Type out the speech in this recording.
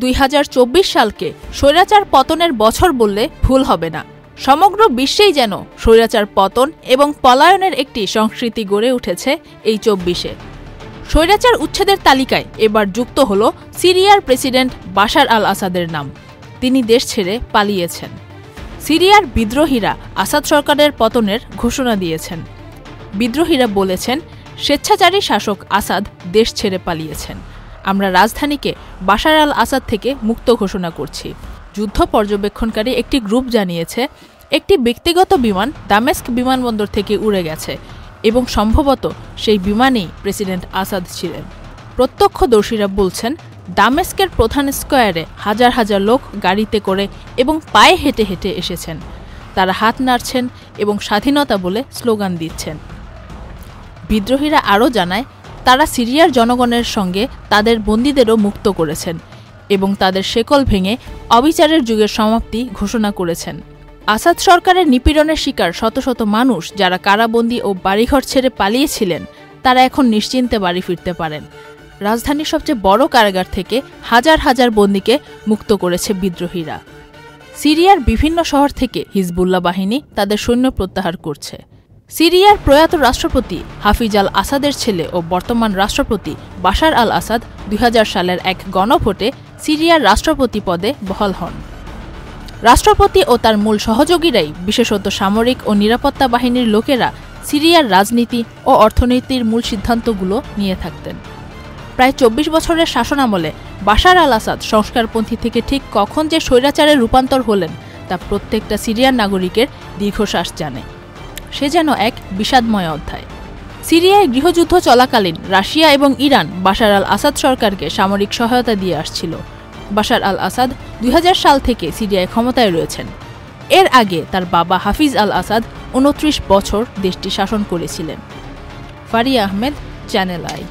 2024 সালকে স্বৈরাচার পতনের বছর বললে ভুল হবে না। সমগ্র বিশ্বেই যেন স্বৈরাচার পতন এবং পলায়নের একটি সংস্কৃতি গড়ে উঠেছে এই 24-এ। স্বৈরাচার উচ্ছেদের তালিকায় এবার যুক্ত হল সিরিয়ার প্রেসিডেন্ট বাশার আল আসাদের নাম। তিনি দেশ ছেড়ে পালিয়েছেন। সিরিয়ার বিদ্রোহীরা আসাদ সরকারের পতনের ঘোষণা দিয়েছেন। বিদ্রোহীরা বলেছেন, স্বেচ্ছাচারী শাসক আসাদ দেশ ছেড়ে পালিয়েছেন। আমরা রাজধানীকে বাশার আল আসাদ থেকে মুক্ত ঘোষণা করছি। যুদ্ধ পর্যবেক্ষণকারী একটি গ্রুপ জানিয়েছে, একটি ব্যক্তিগত বিমান দামেস্ক বিমানবন্দর থেকে উড়ে গেছে এবং সম্ভবত সেই বিমানেই প্রেসিডেন্ট আসাদ ছিলেন। প্রত্যক্ষদর্শীরা বলছেন, দামেস্কের প্রধান স্কয়ারে হাজার হাজার লোক গাড়িতে করে এবং পায়ে হেঁটে হেঁটে এসেছেন। তারা হাত নাড়ছেন এবং স্বাধীনতা বলে স্লোগান দিচ্ছেন। বিদ্রোহীরা আরও জানায়, তারা সিরিয়ার জনগণের সঙ্গে তাদের বন্দীদেরও মুক্ত করেছেন এবং তাদের শেকল ভেঙে অবিচারের যুগের সমাপ্তি ঘোষণা করেছেন। আসাদ সরকারের নিপীড়নের শিকার শত শত মানুষ যারা কারাবন্দী ও বাড়িঘর ছেড়ে পালিয়েছিলেন, তারা এখন নিশ্চিন্তে বাড়ি ফিরতে পারেন। রাজধানীর সবচেয়ে বড় কারাগার থেকে হাজার হাজার বন্দীকে মুক্ত করেছে বিদ্রোহীরা। সিরিয়ার বিভিন্ন শহর থেকে হিজবুল্লাহ বাহিনী তাদের সৈন্য প্রত্যাহার করছে। সিরিয়ার প্রয়াত রাষ্ট্রপতি হাফিজ আল আসাদের ছেলে ও বর্তমান রাষ্ট্রপতি বাশার আল আসাদ 2000 সালের এক গণভোটে সিরিয়ার রাষ্ট্রপতি পদে বহাল হন। রাষ্ট্রপতি ও তার মূল সহযোগীরাই, বিশেষত সামরিক ও নিরাপত্তা বাহিনীর লোকেরা, সিরিয়ার রাজনীতি ও অর্থনীতির মূল সিদ্ধান্তগুলো নিয়ে থাকতেন। প্রায় 24 বছরের শাসনামলে বাশার আল আসাদ সংস্কারপন্থী থেকে ঠিক কখন যে স্বৈরাচারে রূপান্তর হলেন তা প্রত্যেকটা সিরিয়ার নাগরিকের দীর্ঘশ্বাস জানে। সে যেন এক বিষাদময় অধ্যায়। সিরিয়ায় গৃহযুদ্ধ চলাকালীন রাশিয়া এবং ইরান বাশার আল আসাদ সরকারকে সামরিক সহায়তা দিয়ে আসছিল। বাশার আল আসাদ 2000 সাল থেকে সিরিয়ায় ক্ষমতায় রয়েছেন। এর আগে তার বাবা হাফিজ আল আসাদ 29 বছর দেশটি শাসন করেছিলেন। Faria Ahmed, channel I.